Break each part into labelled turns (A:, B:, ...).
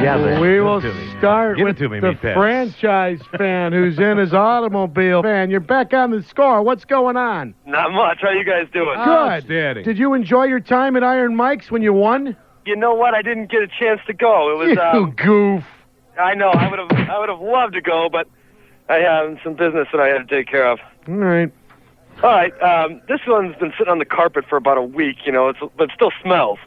A: together.
B: We will start with the
A: Meatpants.
B: franchise fan who's in his automobile. Fan, you're back on the score. What's going on?
C: Not much. How you guys doing?
B: Good.
A: Daddy.
B: Did you enjoy your time at Iron Mike's when you won?
C: You know what? I didn't get a chance to go. It was.
B: You goof.
C: I know. I would have loved to go, but I have some business that I had to take care of.
B: All right.
C: All right. This one's been sitting on the carpet for about a week. But it still smells.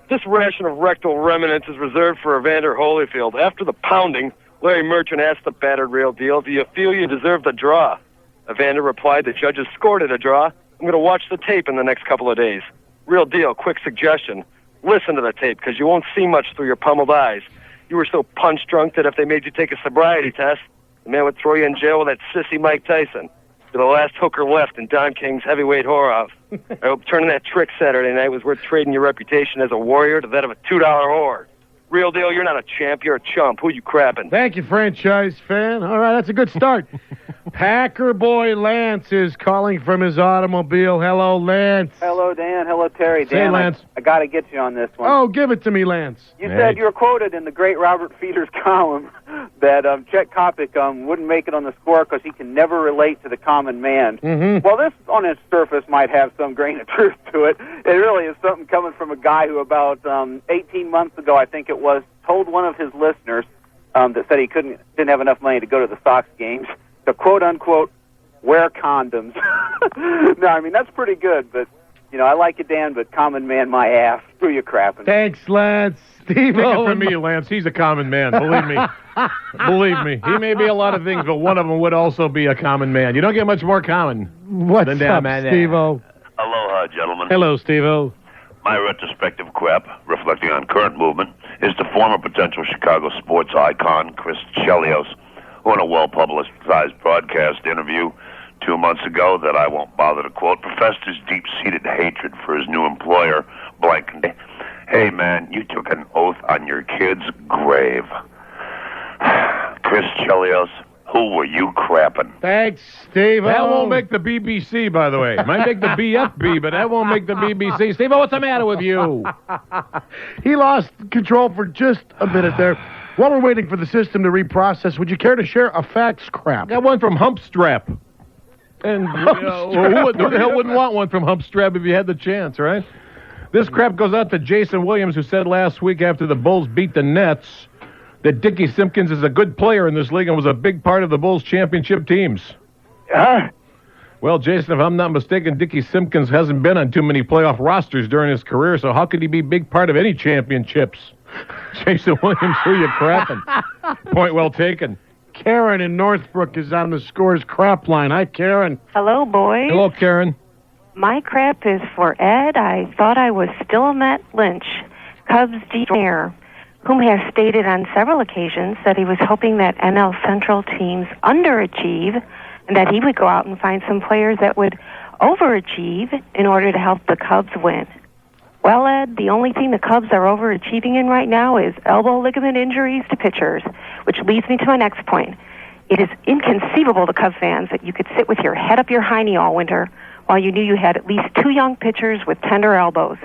C: This ration of rectal remnants is reserved for Evander Holyfield. After the pounding, Larry Merchant asked the battered Real Deal, "Do you feel you deserved a draw?" Evander replied, "The judges scored it a draw. I'm going to watch the tape in the next couple of days." Real Deal, quick suggestion. Listen to the tape, because you won't see much through your pummeled eyes. You were so punch-drunk that if they made you take a sobriety test, the man would throw you in jail with that sissy Mike Tyson. You're the last hooker left in Don King's heavyweight horror. I hope turning that trick Saturday night was worth trading your reputation as a warrior to that of a $2 whore. Real Deal, you're not a champ, you're a chump. Who you crapping?
B: Thank you, franchise fan. All right, that's a good start. Packer boy Lance is calling from his automobile. Hello, Lance.
D: Hello, Dan. Hello, Terry.
B: Say,
D: Dan,
B: Lance.
D: I got to get you on this one.
B: Oh, give it to me, Lance.
D: You said you were quoted in the great Robert Feeder's column that Chet Kopic wouldn't make it on the score because he can never relate to the common man.
B: Mm-hmm.
D: Well, this on its surface might have some grain of truth to it. It really is something coming from a guy who about 18 months ago, I think it was, told one of his listeners that said he didn't have enough money to go to the Sox games to quote-unquote wear condoms. No, I mean, that's pretty good, but, I like it, Dan, but common man my ass. Who you crapping?
B: Thanks, Lance. Steve,
A: Take it from me, Lance. He's a common man. Believe me. Believe me. He may be a lot of things, but one of them would also be a common man. You don't get much more common.
B: What's
A: than
B: up,
A: that,
B: Steve-O?
E: Aloha, gentlemen.
A: Hello, Steve-O.
E: My retrospective crap, reflecting on current movement, is the former potential Chicago sports icon, Chris Chelios, who in a well-publicized broadcast interview 2 months ago that I won't bother to quote, professed his deep-seated hatred for his new employer, blank. Hey, man, you took an oath on your kid's grave. Chris Chelios, who were you crapping?
B: Thanks, Steve-O.
A: That won't make the BBC, by the way. Might make the BFB, but that won't make the BBC. Steve-O, what's the matter with you?
B: He lost control for just a minute there. While we're waiting for the system to reprocess, would you care to share a facts crap?
A: Got one from Humpstrap. And who the hell wouldn't want one from Humpstrap if you had the chance, right? This crap goes out to Jason Williams, who said last week after the Bulls beat the Nets that Dickie Simpkins is a good player in this league and was a big part of the Bulls championship teams. Well, Jason, if I'm not mistaken, Dickie Simpkins hasn't been on too many playoff rosters during his career, so how could he be a big part of any championships? Jason Williams, who you crapping? Point well taken.
B: Karen in Northbrook is on the Scores crap line. Hi, Karen.
F: Hello, boys.
A: Hello, Karen.
F: My crap is for Ed. I thought I was still Matt Lynch, Cubs DJer, whom has stated on several occasions that he was hoping that NL Central teams underachieve and that he would go out and find some players that would overachieve in order to help the Cubs win. Well, Ed, the only thing the Cubs are overachieving in right now is elbow ligament injuries to pitchers, which leads me to my next point. It is inconceivable to Cub fans that you could sit with your head up your hiney all winter while you knew you had at least 2 young pitchers with tender elbows.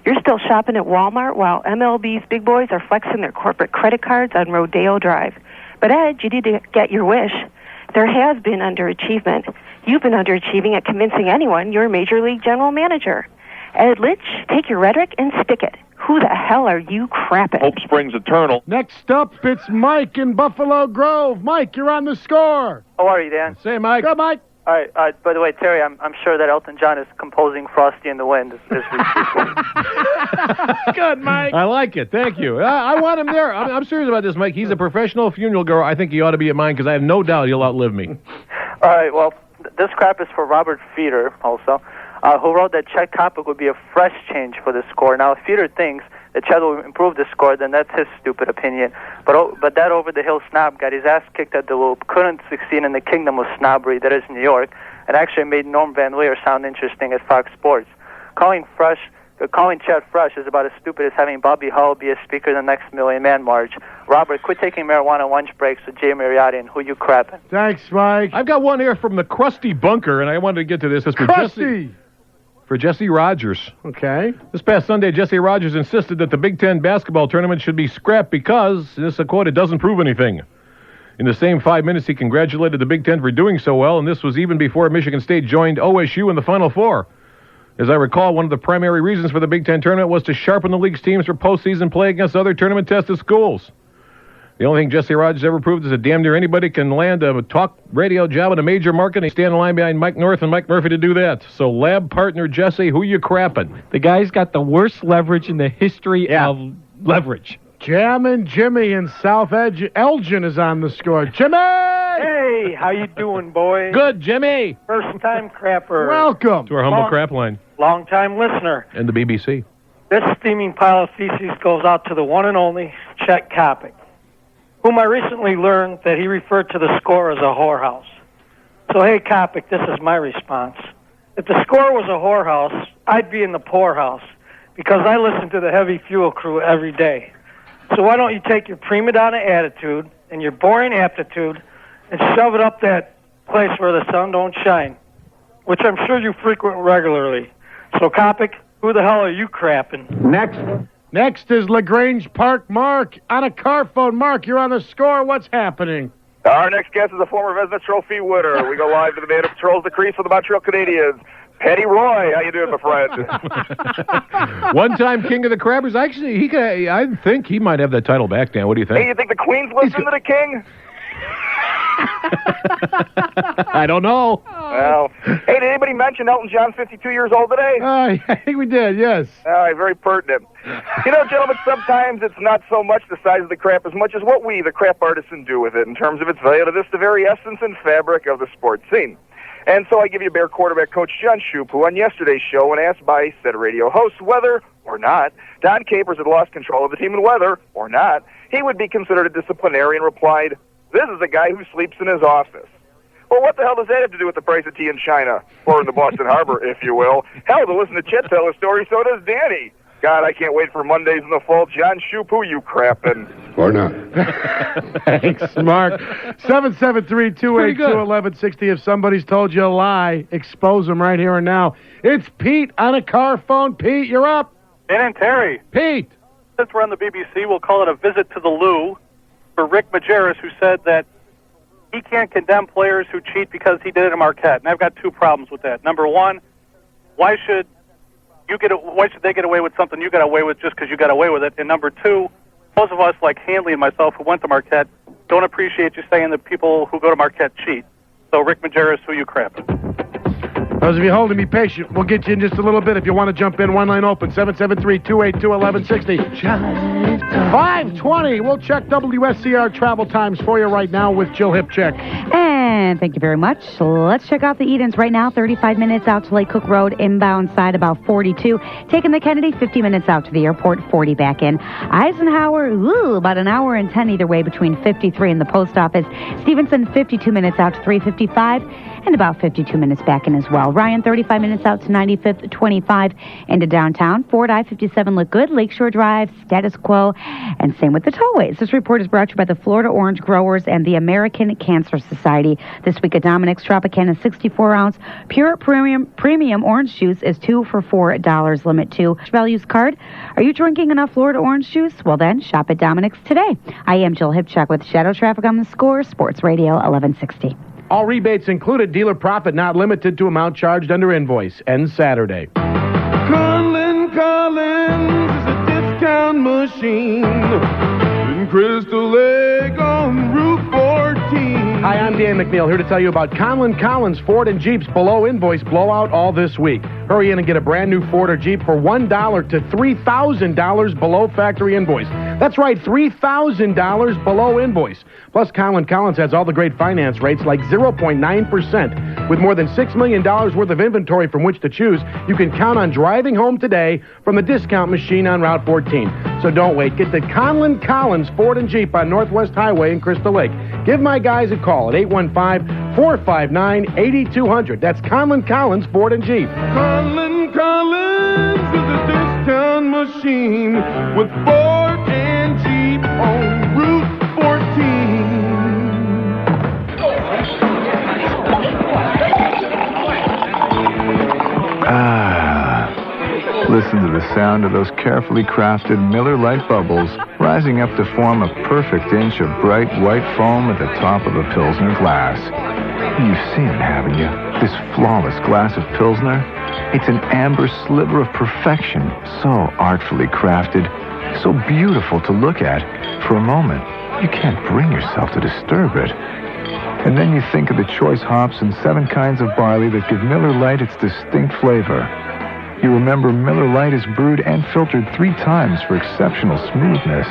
F: You're still shopping at Walmart while MLB's big boys are flexing their corporate credit cards on Rodeo Drive. But, Ed, you need to get your wish. There has been underachievement. You've been underachieving at convincing anyone you're a Major League General Manager. Ed Lynch, take your rhetoric and stick it. Who the hell are you crapping?
E: Hope springs eternal.
B: Next up, it's Mike in Buffalo Grove. Mike, you're on the Score.
D: How are you, Dan?
A: Say, Mike.
B: Good, Mike.
D: All right. By the way, Terry, I'm sure that Elton John is composing "Frosty in the Wind" as we speak.
B: Good, Mike.
A: I like it. Thank you. I want him there. I'm serious about this, Mike. He's a professional funeral girl. I think he ought to be at mine because I have no doubt he'll outlive me.
D: All right. Well, this crap is for Robert Feeder also, who wrote that Chet Kopic would be a fresh change for the Score. Now, if Feeder thinks that Chet will improve the Score, then that's his stupid opinion. But that over-the-hill snob got his ass kicked at the Loop, couldn't succeed in the kingdom of snobbery that is New York, and actually made Norm Van Leer sound interesting at Fox Sports. Calling Chet fresh is about as stupid as having Bobby Hull be a speaker in the next Million Man March. Robert, quit taking marijuana lunch breaks with Jay Mariotti and who you crapping.
B: Thanks, Mike.
A: I've got one here from the Krusty Bunker, and I wanted to get to this. It's for
B: Krusty.
A: for Jesse Rogers.
B: Okay.
A: This past Sunday, Jesse Rogers insisted that the Big Ten basketball tournament should be scrapped because, this is a quote, it doesn't prove anything. In the same 5 minutes, he congratulated the Big Ten for doing so well, and this was even before Michigan State joined OSU in the Final Four. As I recall, one of the primary reasons for the Big Ten tournament was to sharpen the league's teams for postseason play against other tournament-tested schools. The only thing Jesse Rogers ever proved is that damn near anybody can land a talk radio job in a major market, and he stand in line behind Mike North and Mike Murphy to do that. So, lab partner Jesse, who you crapping?
G: The guy's got the worst leverage in the history of leverage.
B: Jammin' Jimmy in South Elgin is on the score. Jimmy!
H: Hey, how you doing, boys?
A: Good, Jimmy!
H: First-time crapper.
B: Welcome.
A: To our humble crap line.
H: Long-time listener.
A: And the BBC.
H: This steaming pile of feces goes out to the one and only Chet Kopic, whom I recently learned that he referred to the score as a whorehouse. So, hey, Kopic, this is my response. If the score was a whorehouse, I'd be in the poorhouse, because I listen to the Heavy Fuel Crew every day. So why don't you take your prima donna attitude and your boring aptitude and shove it up that place where the sun don't shine, which I'm sure you frequent regularly. So, Kopic, who the hell are you crapping?
B: Next is LaGrange Park Mark on a car phone. Mark, you're on the score. What's happening?
I: Our next guest is a former Vezina Trophy winner. We go live to the man who patrols the crease for the Montreal Canadiens. Petty Roy, how you doing, my friend?
A: One-time king of the crabbers. Actually, I think he might have that title back, Dan. What do you think?
I: Hey, you think the Queen's listening to the King?
A: I don't know.
I: Well, hey, did anybody mention Elton John's 52 years old today?
B: I think we did, yes.
I: All right, very pertinent. You know, gentlemen, sometimes it's not so much the size of the crap as much as what we, the crap artisan, do with it in terms of its value to this, the very essence and fabric of the sports scene. And so I give you Bear quarterback coach John Shoup, who on yesterday's show, when asked by said radio host whether or not Don Capers had lost control of the team and whether or not he would be considered a disciplinarian, replied, "This is a guy who sleeps in his office." Well, what the hell does that have to do with the price of tea in China, or in the Boston Harbor, if you will? Hell, to listen to Chet tell a story, so does Danny. God, I can't wait for Mondays in the fall. John Shoup, who you crapping?
J: Or not.
B: Thanks, Mark. 773-282-1160. If somebody's told you a lie, expose them right here and now. It's Pete on a car phone. Pete, you're up.
K: Dan and Terry.
B: Pete.
K: Since we're on the BBC, we'll call it a visit to the loo for Rick Majerus, who said that he can't condemn players who cheat because he did it at Marquette. And I've got two problems with that. Number one, why should they get away with something you got away with just because you got away with it? And number two, most of us, like Hanley and myself, who went to Marquette, don't appreciate you saying that people who go to Marquette cheat. So, Rick Majerus, who you crap?
B: Those of you holding, be patient. We'll get you in just a little bit if you want to jump in. One line open, 773-282-1160. 5:20. We'll check WSCR travel times for you right now with Jill Hipcheck.
L: And thank you very much. Let's check out the Edens right now. 35 minutes out to Lake Cook Road, inbound side about 42. Taking the Kennedy, 50 minutes out to the airport, 40 back in. Eisenhower, about an hour and 10 either way between 53 and the post office. Stevenson, 52 minutes out to 355. And about 52 minutes back in as well. Ryan, 35 minutes out to 95th, 25 into downtown. Ford I-57 look good. Lakeshore Drive, status quo. And same with the tollways. This report is brought to you by the Florida Orange Growers and the American Cancer Society. This week at Dominic's Tropicana 64-ounce pure premium orange juice is 2 for $4. Limit 2 values card. Are you drinking enough Florida orange juice? Well then, shop at Dominic's today. I am Jill Hipcheck with Shadow Traffic on the Score, Sports Radio 1160.
B: All rebates included. Dealer profit not limited to amount charged under invoice. Ends Saturday.
M: Collins is a discount machine in Crystal Lake on Route 14.
B: Hi, I'm Dan McNeil here to tell you about Conlin Collins Ford and Jeep's below invoice blowout all this week. Hurry in and get a brand new Ford or Jeep for $1 to $3,000 below factory invoice. That's right, $3,000 below invoice. Plus, Conlin Collins has all the great finance rates like 0.9%. With more than $6 million worth of inventory from which to choose, you can count on driving home today from the discount machine on Route 14. So don't wait. Get the Conlin Collins Ford and Jeep on Northwest Highway in Crystal Lake. Give my guys a call at 815-459-8200. That's Conlin Collins Ford and Jeep.
M: Collins is a discount machine with Ford and Jeep on Route 14.
N: Ah.
J: listen to the sound of those carefully crafted Miller Lite bubbles rising up to form a perfect inch of bright white foam at the top of a Pilsner glass. You've seen it, haven't you? This flawless glass of Pilsner? It's an amber sliver of perfection, so artfully crafted, so beautiful to look at. For a moment, you can't bring yourself to disturb it. And then you think of the choice hops and 7 kinds of barley that give Miller Lite its distinct flavor. You remember Miller Lite is brewed and filtered 3 times for exceptional smoothness.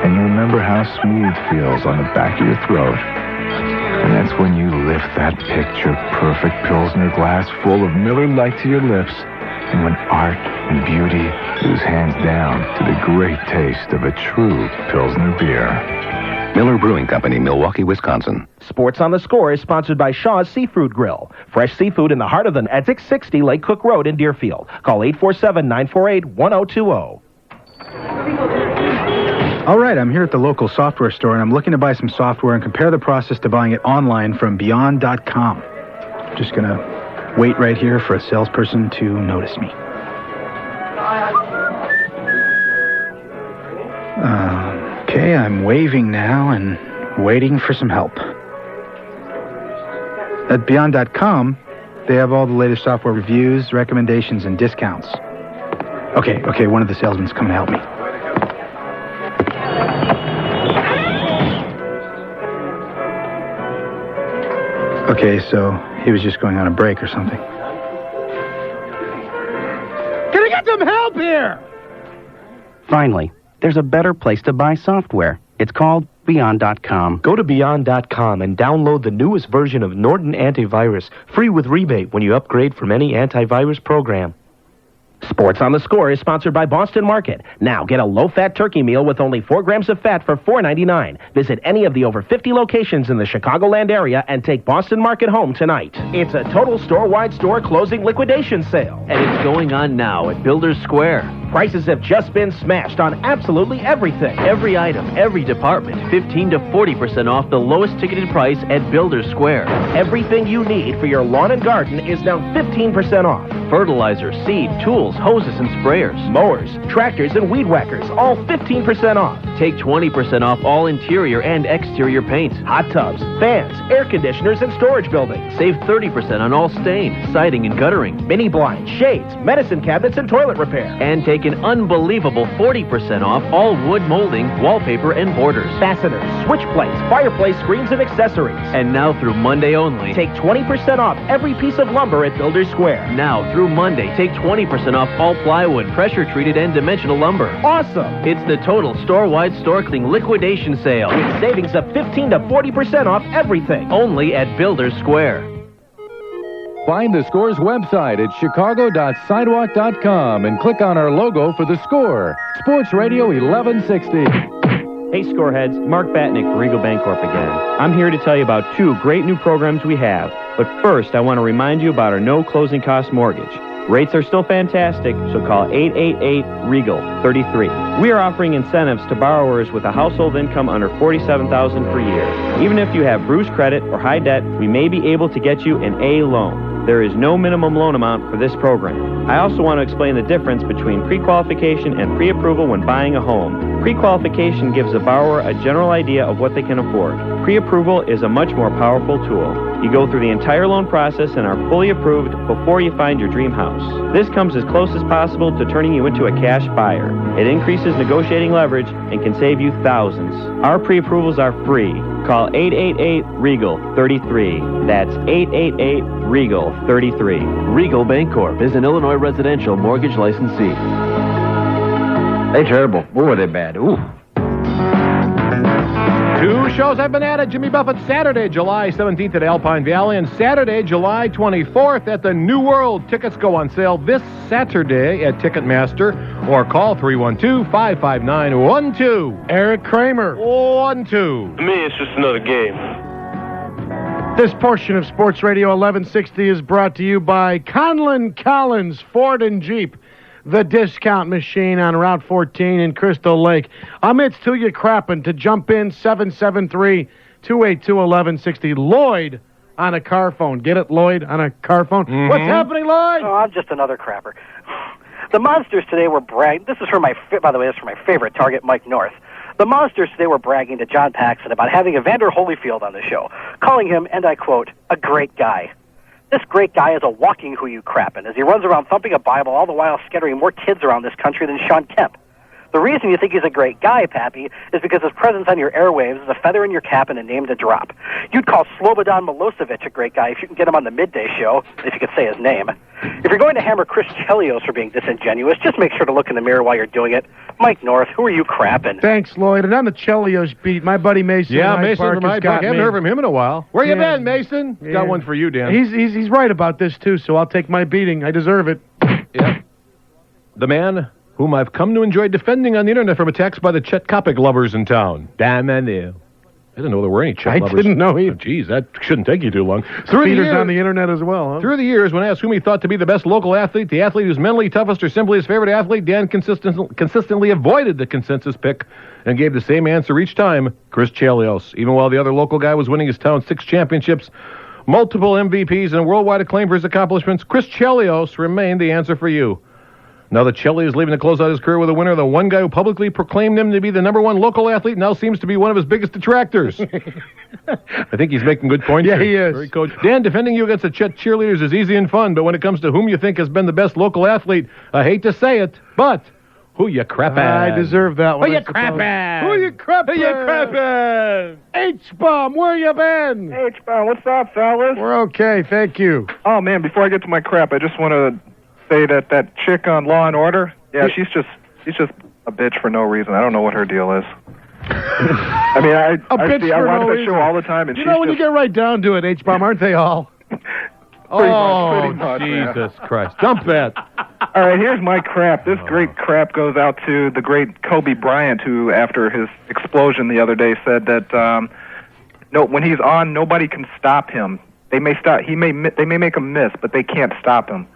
J: And you remember how smooth feels on the back of your throat. And that's when you lift that picture-perfect Pilsner glass full of Miller Lite to your lips, and when art and beauty lose hands down to the great taste of a true Pilsner beer.
N: Miller Brewing Company, Milwaukee, Wisconsin.
O: Sports on the Score is sponsored by Shaw's Seafood Grill. Fresh seafood in the heart of the at 660 Lake Cook Road in Deerfield. Call 847-948-1020.
P: All right, I'm here at the local software store, and I'm looking to buy some software and compare the process to buying it online from Beyond.com. Just going to wait right here for a salesperson to notice me. Okay, I'm waving now and waiting for some help. At Beyond.com, they have all the latest software reviews, recommendations, and discounts. Okay, one of the salesmen's coming to help me. Okay, so he was just going on a break or something.
O: Can I get some help here?
Q: Finally, there's a better place to buy software. It's called Beyond.com.
R: Go to Beyond.com and download the newest version of Norton Antivirus, free with rebate when you upgrade from any antivirus program.
O: Sports on the Score is sponsored by Boston Market. Now get a low-fat turkey meal with only 4 grams of fat for $4.99. Visit any of the over 50 locations in the Chicagoland area and take Boston Market home tonight. It's a total store-wide store closing liquidation sale.
S: And it's going on now at Builders Square.
O: Prices have just been smashed on absolutely everything.
S: Every item, every department, 15 to 40% off the lowest ticketed price at Builders Square.
O: Everything you need for your lawn and garden is now 15% off.
S: Fertilizer, seed, tools, hoses, and sprayers.
O: Mowers, tractors, and weed whackers, all 15% off.
S: Take 20% off all interior and exterior paints.
O: Hot tubs, fans, air conditioners, and storage buildings.
S: Save 30% on all stain, siding, and guttering.
O: Mini blinds, shades, medicine cabinets, and toilet repair.
S: And take an unbelievable 40% off all wood molding, wallpaper, and borders.
O: Fasteners, switch plates, fireplace screens, and accessories.
S: And now through Monday only,
O: take 20% off every piece of lumber at Builders Square.
S: Now through Monday, take 20% off all plywood, pressure-treated, and dimensional lumber.
O: Awesome!
S: It's the total store-wide store cleaning liquidation sale.
O: With savings of 15 to 40% off everything.
S: Only at Builders Square.
T: Find the Score's website at chicago.sidewalk.com and click on our logo for the Score. Sports Radio 1160.
U: Hey, Scoreheads, Mark Batnick for Regal Bancorp again. I'm here to tell you about 2 great new programs we have. But first, I want to remind you about our no closing cost mortgage. Rates are still fantastic, so call 888-REGAL-33. We are offering incentives to borrowers with a household income under $47,000 per year. Even if you have bruised credit or high debt, we may be able to get you an A loan. There is no minimum loan amount for this program. I also want to explain the difference between pre-qualification and pre-approval when buying a home. Pre-qualification gives a borrower a general idea of what they can afford. Pre-approval is a much more powerful tool. You go through the entire loan process and are fully approved before you find your dream house. This comes as close as possible to turning you into a cash buyer. It increases negotiating leverage and can save you thousands. Our pre-approvals are free. Call 888-REGAL-33. That's 888-REGAL-33.
S: Regal Bancorp is an Illinois residential mortgage licensee.
A: They terrible. Boy, they bad. Ooh. 2 shows have been added. Jimmy Buffett Saturday, July 17th at Alpine Valley, and Saturday, July 24th at the New World. Tickets go on sale this Saturday at Ticketmaster, or call 312-559-12.
B: Eric Kramer.
A: 12.
C: To me, it's just another game.
B: This portion of Sports Radio 1160 is brought to you by Conlon Collins Ford and Jeep, the discount machine on Route 14 in Crystal Lake. Amidst to you Crappin to jump in 773-282-1160. Lloyd on a car phone. Get it, Lloyd, on a car phone?
H: Mm-hmm.
B: What's happening, Lloyd?
H: Oh, I'm just another crapper.
F: The Monsters today were bragging. This is from by the way, this is from my favorite target, Mike North. The Monsters today were bragging to John Paxson about having Evander Holyfield on the show, calling him, and I quote, a great guy. This great guy is a walking who you crappin' as he runs around thumping a Bible all the while scattering more kids around this country than Sean Kemp. The reason you think he's a great guy, Pappy, is because his presence on your airwaves is a feather in your cap and a name to drop. You'd call Slobodan Milosevic a great guy if you can get him on the midday show, if you could say his name. If you're going to hammer Chris Chelios for being disingenuous, just make sure to look in the mirror while you're doing it. Mike North, who are you crapping?
B: Thanks, Lloyd. And on the Chelios beat, my buddy Mason.
A: Yeah,
B: Hyde
A: Mason
B: Park
A: from
B: has
A: Hyde
B: got
A: Park. Haven't
B: me.
A: heard from him in a while. Where you
B: Yeah.
A: been, Mason?
B: Yeah.
A: Got one for you, Dan.
B: He's right about this, too, so I'll take my beating. I deserve it.
A: Yeah. The man whom I've come to enjoy defending on the internet from attacks by the Chet Kopic lovers in town. Damn it. I didn't know there were any Chet lovers.
B: I didn't know either.
A: Oh, geez, that shouldn't take you too long.
B: Peter's on the internet as well, huh?
A: Through the years, when asked whom he thought to be the best local athlete, the athlete who's mentally toughest, or simply his favorite athlete, Dan consistently avoided the consensus pick and gave the same answer each time, Chris Chelios. Even while the other local guy was winning his town 6 championships, multiple MVPs, and worldwide acclaim for his accomplishments, Chris Chelios remained the answer for you. Now that Shelley is leaving to close out his career with a winner, the one guy who publicly proclaimed him to be the #1 local athlete now seems to be one of his biggest detractors. I think he's making good points.
B: Yeah,
A: here.
B: he is.
A: Very coach. Dan, defending you against the Chet cheerleaders is easy and fun, but when it comes to whom you think has been the best local athlete, I hate to say it, but who you crappin'?
B: I deserve that one.
A: Who you
B: I suppose.
A: crappin'?
B: Who you crappin'?
A: Who you crappin'?
B: H-Bomb, where you been?
V: H-Bomb, what's up, fellas?
B: We're okay, thank you.
V: Oh, man, before I get to my crap, I just want to say that chick on Law and Order, yeah, she's just a bitch for no reason. I don't know what her deal is. I mean, I watch that show all the time, and
B: you
V: she's
B: know, when
V: just
B: you get right down to it, H-Bomb, aren't they all?
V: pretty much,
A: Jesus Christ. Dump that.
V: All right, here's my crap. This great crap goes out to the great Kobe Bryant, who, after his explosion the other day, said that when he's on, nobody can stop him. They may stop. They may make him miss, but they can't stop him.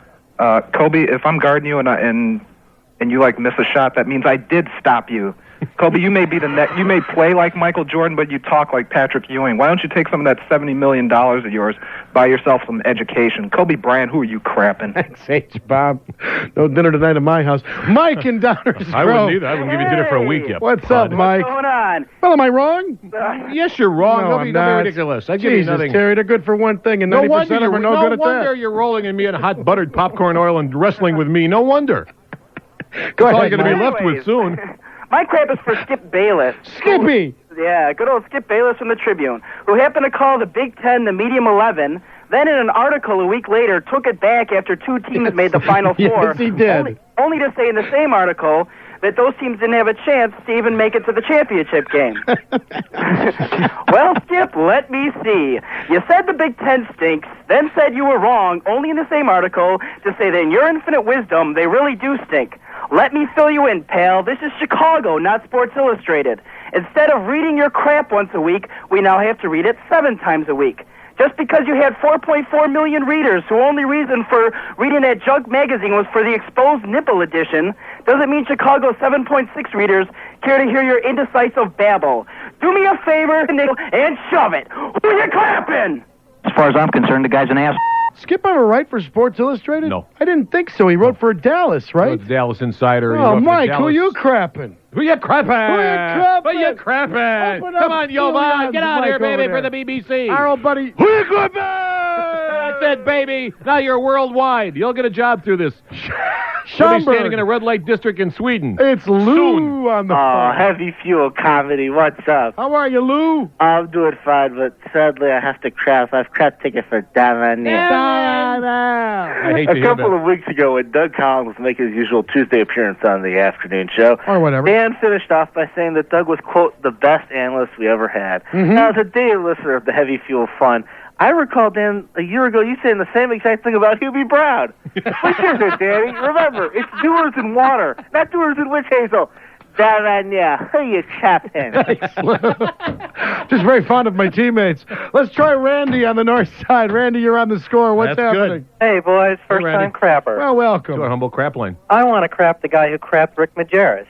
V: Kobe, if I'm guarding you and you miss a shot, that means I did stop you. Kobe, you may be you may play like Michael Jordan, but you talk like Patrick Ewing. Why don't you take some of that $70 million of yours, buy yourself some education? Kobe Bryant, who are you crapping?
B: Thanks, H-Bomb. No dinner tonight at my house. Mike in Downers
A: I wouldn't either. I wouldn't give you dinner for a week yet.
B: What's up, Mike?
F: What's going on?
B: Well, am I wrong?
A: Yes, you're wrong.
B: No,
A: Don't
B: I'm
A: be
B: not.
A: ridiculous. I give you
B: Jesus,
A: nothing.
B: Terry, they're good for one thing, and 90% of them are no good at that.
A: No wonder you're rolling in me in hot buttered popcorn oil and wrestling with me. No wonder.
B: Go
A: That's all
B: ahead,
A: you're going to be
F: Mike.
A: left with soon.
F: My crap is for Skip Bayless.
B: Skippy!
F: Yeah, good old Skip Bayless from the Tribune, who happened to call the Big Ten the Medium 11, then in an article a week later took it back after 2 teams made the Final Four.
B: Yes, he did.
F: Only to say in the same article that those teams didn't have a chance to even make it to the championship game. Well, Skip, let me see. You said the Big Ten stinks, then said you were wrong, only in the same article, to say that in your infinite wisdom, they really do stink. Let me fill you in, pal. This is Chicago, not Sports Illustrated. Instead of reading your crap once a week, we now have to read it 7 times a week. Just because you had 4.4 million readers whose only reason for reading that junk magazine was for the exposed nipple edition doesn't mean Chicago's 7.6 readers care to hear your indecisive babble. Do me a favor, Nick, and shove it. Who you clapping?
W: As far as I'm concerned, the guy's an ass.
B: Skip ever write for Sports Illustrated?
A: No.
B: I didn't think so. He wrote for Dallas, right?
A: The Dallas Insider. He
B: Oh,
A: wrote for
B: Mike,
A: Dallas.
B: who you crapping?
A: Who you crapping?
B: Who you crapping?
A: Who you crapping?
B: Open
A: Come
B: up
A: on, yo,
B: Julian's
A: man. Get out here,
B: mic over
A: baby,
B: there.
A: for the BBC.
B: Our old buddy.
A: Who you crapping? I said, baby. Now you're worldwide. You'll get a job through this. You'll be standing in a red light district in Sweden.
B: It's Lou on the phone.
X: Heavy fuel comedy. What's up?
B: How are you, Lou?
X: I'm doing fine, but sadly I have to crap. I've crap ticket for Damn.
A: I hate to
X: A
A: hear
X: couple
A: that.
X: of weeks ago, when Doug Collins was making his usual Tuesday appearance on the afternoon show,
B: Or whatever.
X: Dan finished off by saying that Doug was, quote, the best analyst we ever had. Now, as a daily listener of the Heavy Fuel Fun, I recall, Dan, a year ago you saying the same exact thing about Hubie Brown. Which is it, Danny? Remember, it's doers in water, not doers in witch hazel. Damn, yeah. Who you chapping?
B: Just very fond of my teammates. Let's try Randy on the north side. Randy, you're on the score. What's
A: That's
B: happening?
Y: Hey, boys.
A: Hey,
Y: First
A: Randy.
Y: time crapper.
B: Well, welcome.
A: To our humble crap line.
Y: I want to crap the guy who crapped Rick Majerus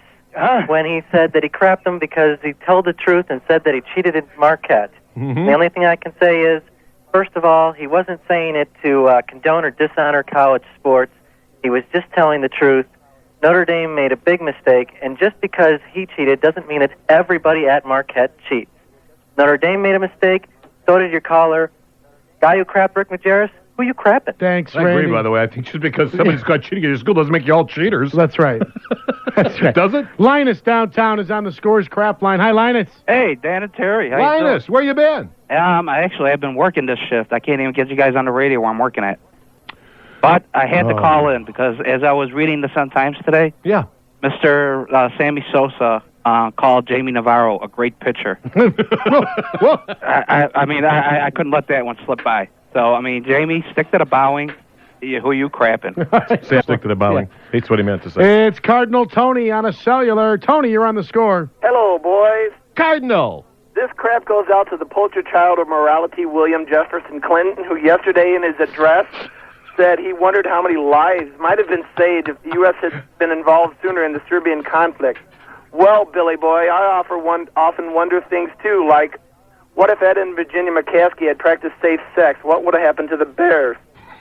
Y: when he said that he crapped him because he told the truth and said that he cheated at Marquette.
A: Mm-hmm.
Y: The only thing I can say is, first of all, he wasn't saying it to condone or dishonor college sports. He was just telling the truth. Notre Dame made a big mistake, and just because he cheated doesn't mean it's everybody at Marquette cheats. Notre Dame made a mistake, so did your caller. Guy who crapped Rick Majerus, who you crapping?
B: Thanks,
A: I agree, by the way. I think just because somebody's got cheating at your school doesn't make you all cheaters.
B: That's right. That's right.
A: Does it?
B: Linus downtown is on the Scores crap line. Hi, Linus.
D: Hey, Dan and Terry. How you
A: Linus, where you been?
D: I've been working this shift. I can't even get you guys on the radio while I'm working it. But I had to call in because as I was reading the Sun-Times today, Mr. Sammy Sosa called Jamie Navarro a great pitcher. I couldn't let that one slip by. So, Jamie, stick to the bowing. Who you crapping?
A: Sam, stick to the bowing. That's what he meant to say.
B: It's Cardinal Tony on a cellular. Tony, you're on the Score.
E: Hello, boys.
A: Cardinal.
E: This crap goes out to the poster child of morality, William Jefferson Clinton, who yesterday in his address said he wondered how many lives might have been saved if the U.S. had been involved sooner in the Serbian conflict. Well, Billy boy, I often wonder things too, like, what if Ed and Virginia McCaskey had practiced safe sex? What would have happened to the Bears?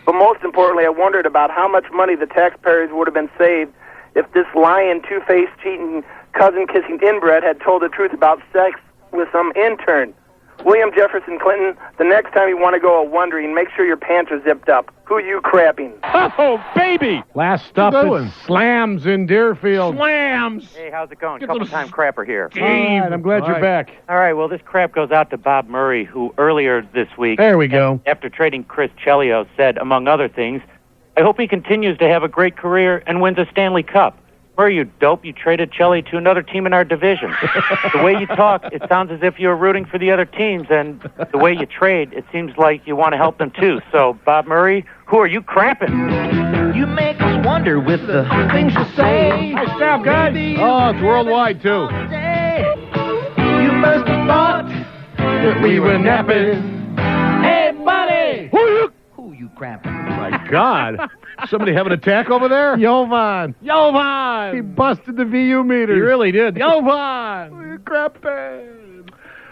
E: But most importantly, I wondered about how much money the taxpayers would have been saved if this lying, two-faced, cheating, cousin-kissing inbred had told the truth about sex with some intern. William Jefferson Clinton, the next time you want to go a-wondering, make sure your pants are zipped up. Who you crapping?
A: Oh, baby!
B: Last stop is Slams in Deerfield.
A: Slams!
Y: Hey, how's it going? Couple-time crapper here.
B: All right, I'm glad you're back.
Y: All right, well, this crap goes out to Bob Murray, who earlier this week,
B: there we go,
Y: after trading Chris Chelios, said, among other things, I hope he continues to have a great career and wins a Stanley Cup. Murray, you dope, you traded Chelly to another team in our division. The way you talk, it sounds as if you're rooting for the other teams, and the way you trade, it seems like you want to help them too. So, Bob Murray, who are you crapping?
G: You make us wonder with the things you say.
A: Nice job, guys. Oh, it's worldwide, too.
G: You must have thought
A: that we were napping.
G: Hey, buddy!
A: Who
G: you crapping?
A: My God. Somebody have an attack over there?
B: Jovan.
A: Jovan!
B: He busted the VU meter.
A: He really did.
B: Jovan! Crappin'.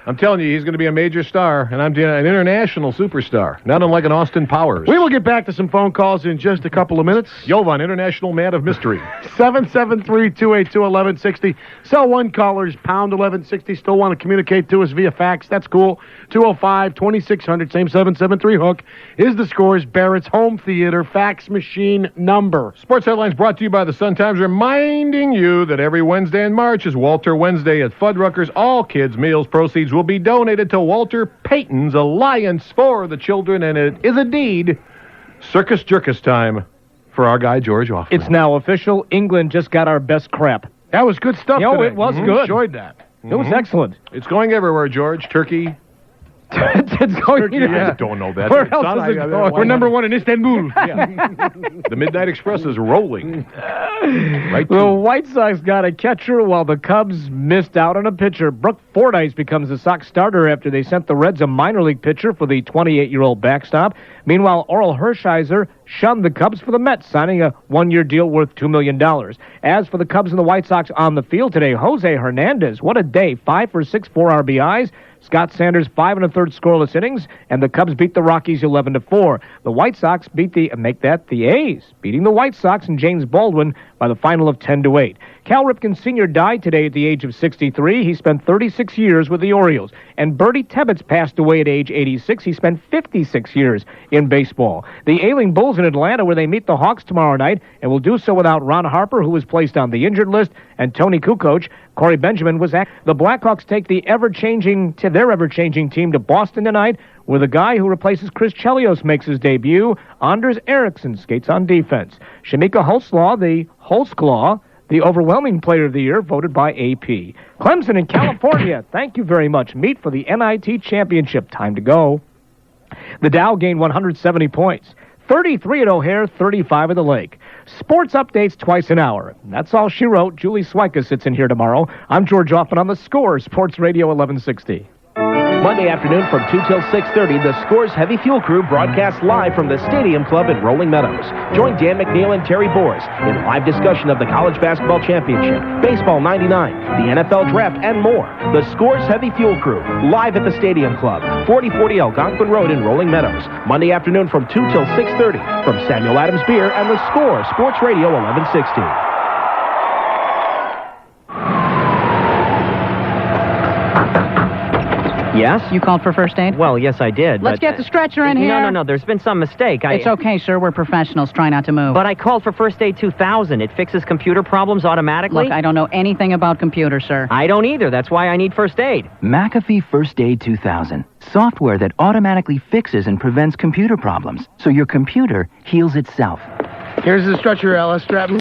A: I'm telling you, he's going to be a major star, and I'm an international superstar, not unlike an Austin Powers.
B: We will get back to some phone calls in just a couple of minutes.
A: Jovan, international man of mystery.
B: 773-282-1160. Cell 1 callers, pound 1160. Still want to communicate to us via fax. That's cool. 205-2600, same 773-HOOK, is the Scores Barrett's Home Theater fax machine number.
A: Sports Headlines brought to you by the Sun-Times, reminding you that every Wednesday in March is Walter Wednesday at Fuddruckers. All kids' meals proceeds will be donated to Walter Payton's Alliance for the Children, and it is indeed Circus Jerkus time for our guy George Ofman.
I: It's now official. England just got our best crap.
B: That was good stuff today.
I: It was good.
B: Enjoyed that.
I: It was excellent.
A: It's going everywhere, George. Turkey.
I: It's going
A: Turkey, I don't know that.
I: Where else is it going?
B: We're number one in Istanbul.
A: The Midnight Express is rolling. Right.
I: The White Sox got a catcher while the Cubs missed out on a pitcher. Brooke Fordyce becomes the Sox starter after they sent the Reds a minor league pitcher for the 28-year-old backstop. Meanwhile, Oral Hershiser shunned the Cubs for the Mets, signing a one-year deal worth $2 million. As for the Cubs and the White Sox on the field today, Jose Hernandez, what a day. 5 for 6, 4 RBIs. Scott Sanders, 5 1/3 scoreless innings, and the Cubs beat the Rockies 11-4. The White Sox beat the A's, beating the White Sox and James Baldwin by the final of 10-8. Cal Ripken Sr. died today at the age of 63. He spent 36 years with the Orioles. And Bertie Tebbetts passed away at age 86. He spent 56 years in baseball. The Ailing Bulls in Atlanta, where they meet the Hawks tomorrow night, and will do so without Ron Harper, who was placed on the injured list, and Tony Kukoc. Corey Benjamin was at. The Blackhawks take their ever-changing team to Boston tonight, where the guy who replaces Chris Chelios makes his debut. Anders Eriksson skates on defense. Shamika Holtzclaw, the overwhelming player of the year, voted by AP. Clemson in California, thank you very much. Meet for the NIT Championship. Time to go. The Dow gained 170 points. 33 at O'Hare, 35 at the Lake. Sports updates twice an hour. That's all she wrote. Julie Swika sits in here tomorrow. I'm George Ofman on the Score, Sports Radio 1160.
O: Monday afternoon from 2 till 6:30, the Scores Heavy Fuel Crew broadcasts live from the Stadium Club in Rolling Meadows. Join Dan McNeil and Terry Boers in live discussion of the College Basketball Championship, Baseball 99, the NFL Draft, and more. The Scores Heavy Fuel Crew, live at the Stadium Club, 4040 Algonquin Road in Rolling Meadows. Monday afternoon from 2 till 6:30 from Samuel Adams Beer and the Score, Sports Radio 1160.
J: Yes?
K: You called for first aid?
J: Well, yes, I did.
K: Let's
J: but,
K: get the stretcher in here.
J: No. There's been some mistake.
K: It's okay, sir. We're professionals. Try not to move.
J: But I called for First Aid 2000. It fixes computer problems automatically.
K: Look, I don't know anything about computers, sir.
J: I don't either. That's why I need First Aid.
G: McAfee First Aid 2000. Software that automatically fixes and prevents computer problems, so your computer heals itself.
B: Here's the stretcher, Alice. Strap me.